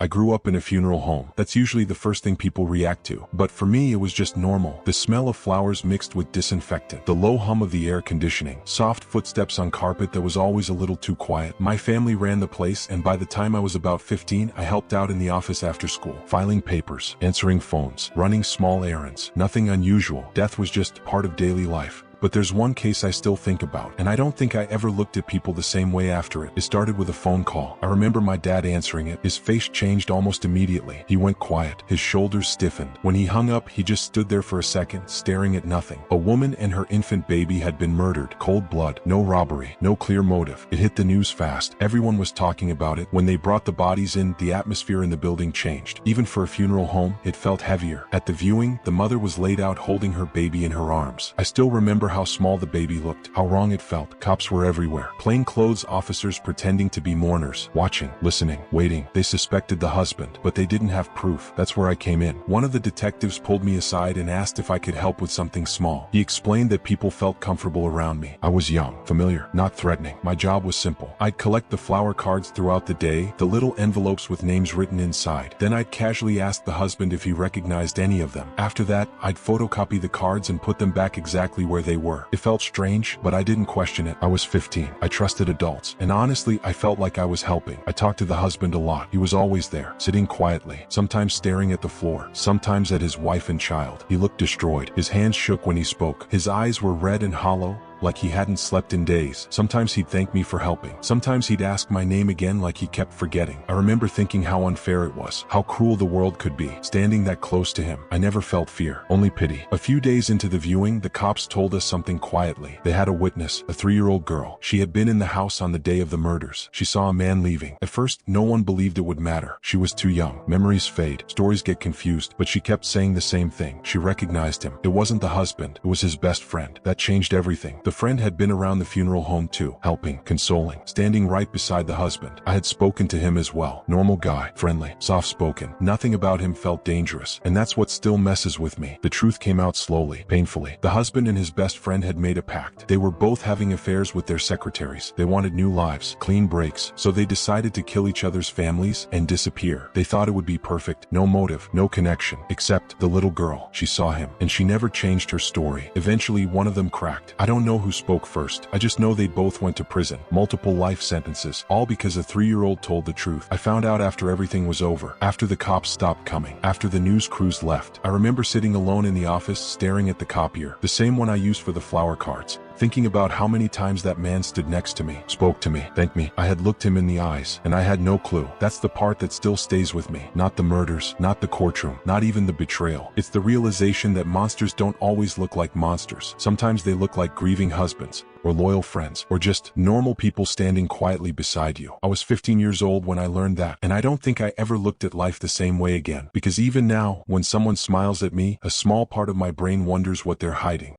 I grew up in a funeral home. That's usually the first thing people react to. But for me, it was just normal. The smell of flowers mixed with disinfectant, the low hum of the air conditioning, soft footsteps on carpet that was always a little too quiet. My family ran the place, and by the time I was about 15, I helped out in the office after school, filing papers, answering phones, running small errands. Nothing unusual. Death was just part of daily life. But there's one case I still think about, and I don't think I ever looked at people the same way after it. It started with a phone call. I remember my dad answering it. His face changed almost immediately. He went quiet. His shoulders stiffened. When he hung up, he just stood there for a second, staring at nothing. A woman and her infant baby had been murdered. Cold blood. No robbery. No clear motive. It hit the news fast. Everyone was talking about it. When they brought the bodies in, the atmosphere in the building changed. Even for a funeral home, it felt heavier. At the viewing, the mother was laid out holding her baby in her arms. I still remember how small the baby looked, how wrong it felt. Cops were everywhere. Plainclothes officers pretending to be mourners, watching, listening, waiting. They suspected the husband, but they didn't have proof. That's where I came in. One of the detectives pulled me aside and asked if I could help with something small. He explained that people felt comfortable around me. I was young, familiar, not threatening. My job was simple. I'd collect the flower cards throughout the day, the little envelopes with names written inside. Then I'd casually ask the husband if he recognized any of them. After that, I'd photocopy the cards and put them back exactly where they were. It felt strange, but I didn't question it. I was 15. I trusted adults. And honestly, I felt like I was helping. I talked to the husband a lot. He was always there, sitting quietly, sometimes staring at the floor, sometimes at his wife and child. He looked destroyed. His hands shook when he spoke. His eyes were red and hollow, like he hadn't slept in days. Sometimes he'd thank me for helping. Sometimes he'd ask my name again like he kept forgetting. I remember thinking how unfair it was, how cruel the world could be. Standing that close to him, I never felt fear, only pity. A few days into the viewing, the cops told us something quietly. They had a witness, a 3-year-old girl. She had been in the house on the day of the murders. She saw a man leaving. At first, no one believed it would matter. She was too young. Memories fade. Stories get confused. But she kept saying the same thing. She recognized him. It wasn't the husband. It was his best friend. That changed everything. The friend had been around the funeral home too, helping, consoling, standing right beside the husband. I had spoken to him as well. Normal guy, friendly, soft-spoken. Nothing about him felt dangerous, and that's what still messes with me. The truth came out slowly, painfully. The husband and his best friend had made a pact. They were both having affairs with their secretaries. They wanted new lives, clean breaks, so they decided to kill each other's families and disappear. They thought it would be perfect. No motive, no connection, except the little girl. She saw him, and she never changed her story. Eventually, one of them cracked. I don't know who spoke first. I just know they both went to prison. Multiple life sentences, all because a 3-year-old told the truth. I found out after everything was over, after the cops stopped coming, after the news crews left. I remember sitting alone in the office, staring at the copier, the same one I used for the flower cards, thinking about how many times that man stood next to me, spoke to me, thanked me. I had looked him in the eyes, and I had no clue. That's the part that still stays with me. Not the murders, not the courtroom, not even the betrayal. It's the realization that monsters don't always look like monsters. Sometimes they look like grieving husbands, or loyal friends, or just normal people standing quietly beside you. I was 15 years old when I learned that, and I don't think I ever looked at life the same way again. Because even now, when someone smiles at me, a small part of my brain wonders what they're hiding.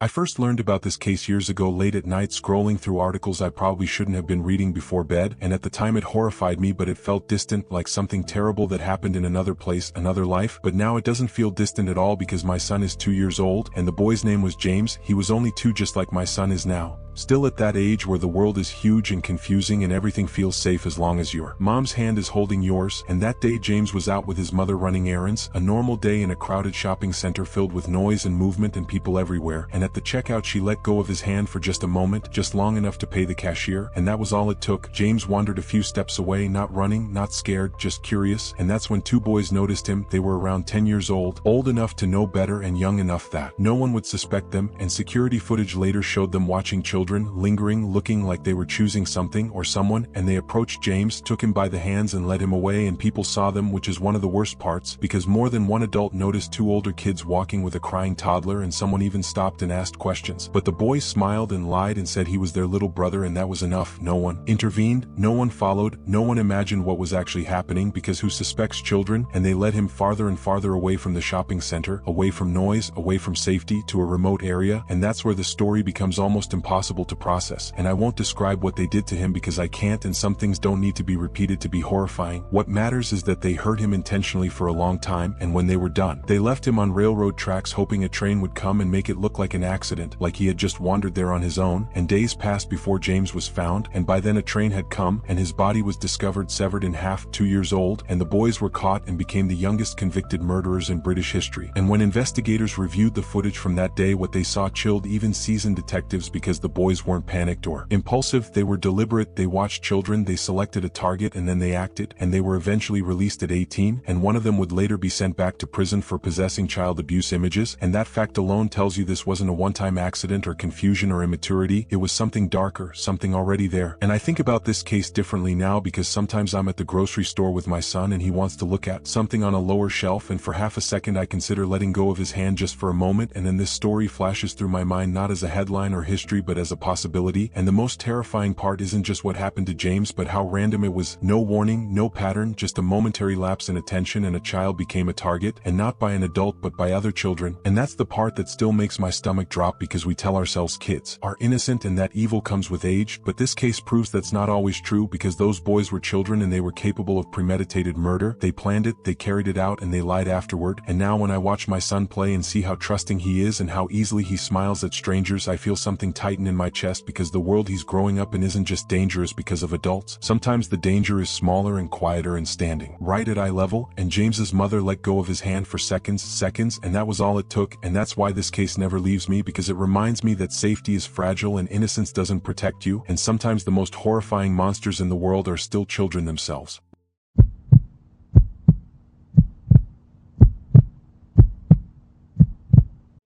I first learned about this case years ago late at night, scrolling through articles I probably shouldn't have been reading before bed, and at the time it horrified me, but it felt distant, like something terrible that happened in another place, another life. But now it doesn't feel distant at all because my son is 2 years old, and the boy's name was James. He was only 2, just like my son is now. Still at that age where the world is huge and confusing and everything feels safe as long as your mom's hand is holding yours. And that day James was out with his mother running errands, a normal day in a crowded shopping center filled with noise and movement and people everywhere. And at the checkout she let go of his hand for just a moment, just long enough to pay the cashier, and that was all it took. James wandered a few steps away, not running, not scared, just curious. And that's when 2 boys noticed him. They were around 10 years old enough to know better and young enough that no one would suspect them, and security footage later showed them watching children, lingering, looking like they were choosing something or someone, and they approached James, took him by the hands and led him away, and people saw them, which is one of the worst parts, because more than one adult noticed 2 older kids walking with a crying toddler, and someone even stopped and asked questions. But the boys smiled and lied and said he was their little brother, and that was enough. No one intervened, no one followed, no one imagined what was actually happening, because who suspects children? And they led him farther and farther away from the shopping center, away from noise, away from safety, to a remote area, and that's where the story becomes almost impossible impossible to process, and I won't describe what they did to him because I can't, and some things don't need to be repeated to be horrifying. What matters is that they hurt him intentionally for a long time, and when they were done, they left him on railroad tracks hoping a train would come and make it look like an accident, like he had just wandered there on his own. And days passed before James was found, and by then a train had come, and his body was discovered severed in half, 2 years old, and the boys were caught and became the youngest convicted murderers in British history. And when investigators reviewed the footage from that day, what they saw chilled even seasoned detectives because the boys weren't panicked or impulsive. They were deliberate. They watched children, they selected a target, and then they acted, and they were eventually released at 18, and one of them would later be sent back to prison for possessing child abuse images. And that fact alone tells you this wasn't a one-time accident or confusion or immaturity. It was something darker, something already there. And I think about this case differently now because sometimes I'm at the grocery store with my son and he wants to look at something on a lower shelf, and for half a second I consider letting go of his hand just for a moment, and then this story flashes through my mind not as a headline or history but as a possibility. And the most terrifying part isn't just what happened to James but how random it was. No warning, no pattern, just a momentary lapse in attention, and a child became a target, and not by an adult but by other children. And that's the part that still makes my stomach drop because we tell ourselves kids are innocent and that evil comes with age, but this case proves that's not always true because those boys were children and they were capable of premeditated murder. They planned it, they carried it out, and they lied afterward. And now when I watch my son play and see how trusting he is and how easily he smiles at strangers, I feel something tighten in my chest because the world he's growing up in isn't just dangerous because of adults. Sometimes the danger is smaller and quieter and standing right at eye level, and James's mother let go of his hand for seconds, and that was all it took. And that's why this case never leaves me, because it reminds me that safety is fragile and innocence doesn't protect you, and sometimes the most horrifying monsters in the world are still children themselves.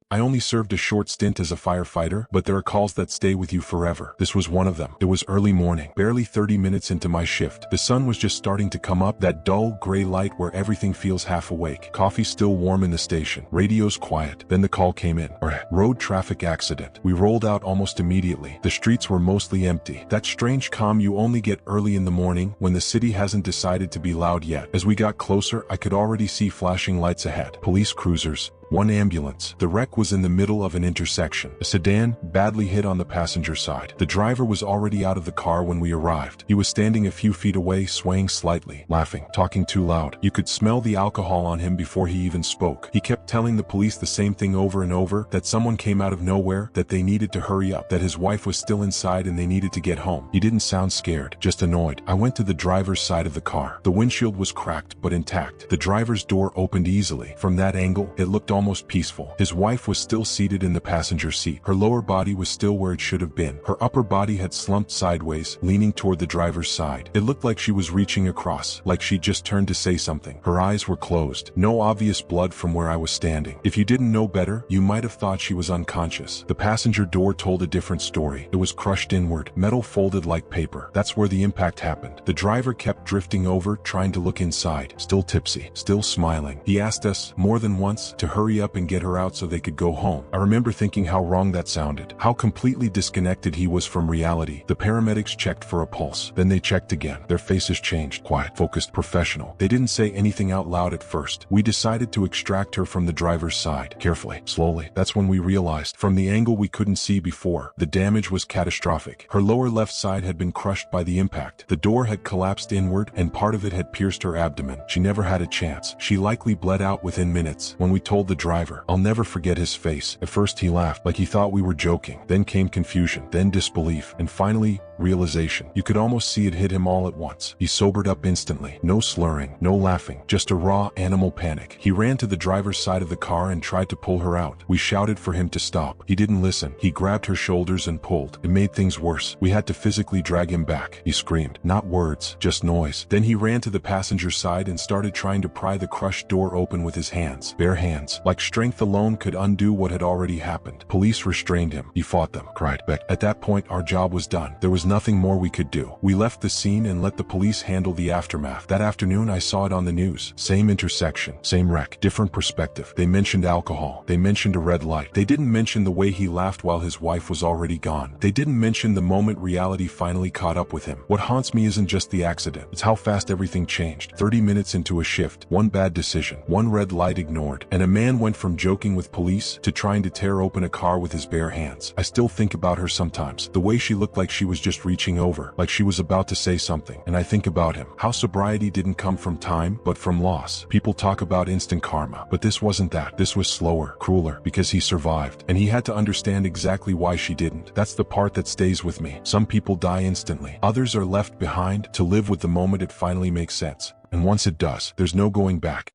I only served a short stint as a firefighter, but there are calls that stay with you forever. This was one of them. It was early morning, barely 30 minutes into my shift. The sun was just starting to come up, that dull gray light where everything feels half awake. Coffee still warm in the station. Radio's quiet. Then the call came in. Road traffic accident. We rolled out almost immediately. The streets were mostly empty. That strange calm you only get early in the morning when the city hasn't decided to be loud yet. As we got closer, I could already see flashing lights ahead. Police cruisers. One ambulance. The wreck was in the middle of an intersection. A sedan, badly hit on the passenger side. The driver was already out of the car when we arrived. He was standing a few feet away, swaying slightly, laughing, talking too loud. You could smell the alcohol on him before he even spoke. He kept telling the police the same thing over and over, that someone came out of nowhere, that they needed to hurry up, that his wife was still inside and they needed to get home. He didn't sound scared, just annoyed. I went to the driver's side of the car. The windshield was cracked but intact. The driver's door opened easily. From that angle, it looked almost peaceful. His wife was still seated in the passenger seat. Her lower body was still where it should have been. Her upper body had slumped sideways, leaning toward the driver's side. It looked like she was reaching across, like she just turned to say something. Her eyes were closed. No obvious blood from where I was standing. If you didn't know better, you might have thought she was unconscious. The passenger door told a different story. It was crushed inward, metal folded like paper. That's where the impact happened. The driver kept drifting over, trying to look inside. Still tipsy, still smiling. He asked us, more than once, to hurry up and get her out so they could go home. I remember thinking how wrong that sounded, how completely disconnected he was from reality. The paramedics checked for a pulse. Then they checked again. Their faces changed, quiet, focused, professional. They didn't say anything out loud at first. We decided to extract her from the driver's side, carefully, slowly. That's when we realized, from the angle we couldn't see before, the damage was catastrophic. Her lower left side had been crushed by the impact. The door had collapsed inward, and part of it had pierced her abdomen. She never had a chance. She likely bled out within minutes. When we told the driver, I'll never forget his face. At first he laughed, like he thought we were joking. Then came confusion, then disbelief, and finally, realization. You could almost see it hit him all at once. He sobered up instantly. No slurring, no laughing, just a raw animal panic. He ran to the driver's side of the car and tried to pull her out. We shouted for him to stop. He didn't listen. He grabbed her shoulders and pulled. It made things worse. We had to physically drag him back. He screamed. Not words, just noise. Then he ran to the passenger side and started trying to pry the crushed door open with his hands. Bare hands. Like strength alone could undo what had already happened. Police restrained him. He fought them. Cried. Beck. At that point, our job was done. There was nothing more we could do. We left the scene and let the police handle the aftermath. That afternoon I saw it on the news. Same intersection, same wreck, different perspective. They mentioned alcohol. They mentioned a red light. They didn't mention the way he laughed while his wife was already gone. They didn't mention the moment reality finally caught up with him. What haunts me isn't just the accident. It's how fast everything changed. 30 minutes into a shift, one bad decision, one red light ignored, and a man even went from joking with police to trying to tear open a car with his bare hands. I still think about her sometimes. The way she looked like she was just reaching over, like she was about to say something. And I think about him. How sobriety didn't come from time, but from loss. People talk about instant karma, but this wasn't that. This was slower, crueler, because he survived. And he had to understand exactly why she didn't. That's the part that stays with me. Some people die instantly. Others are left behind to live with the moment it finally makes sense. And once it does, there's no going back.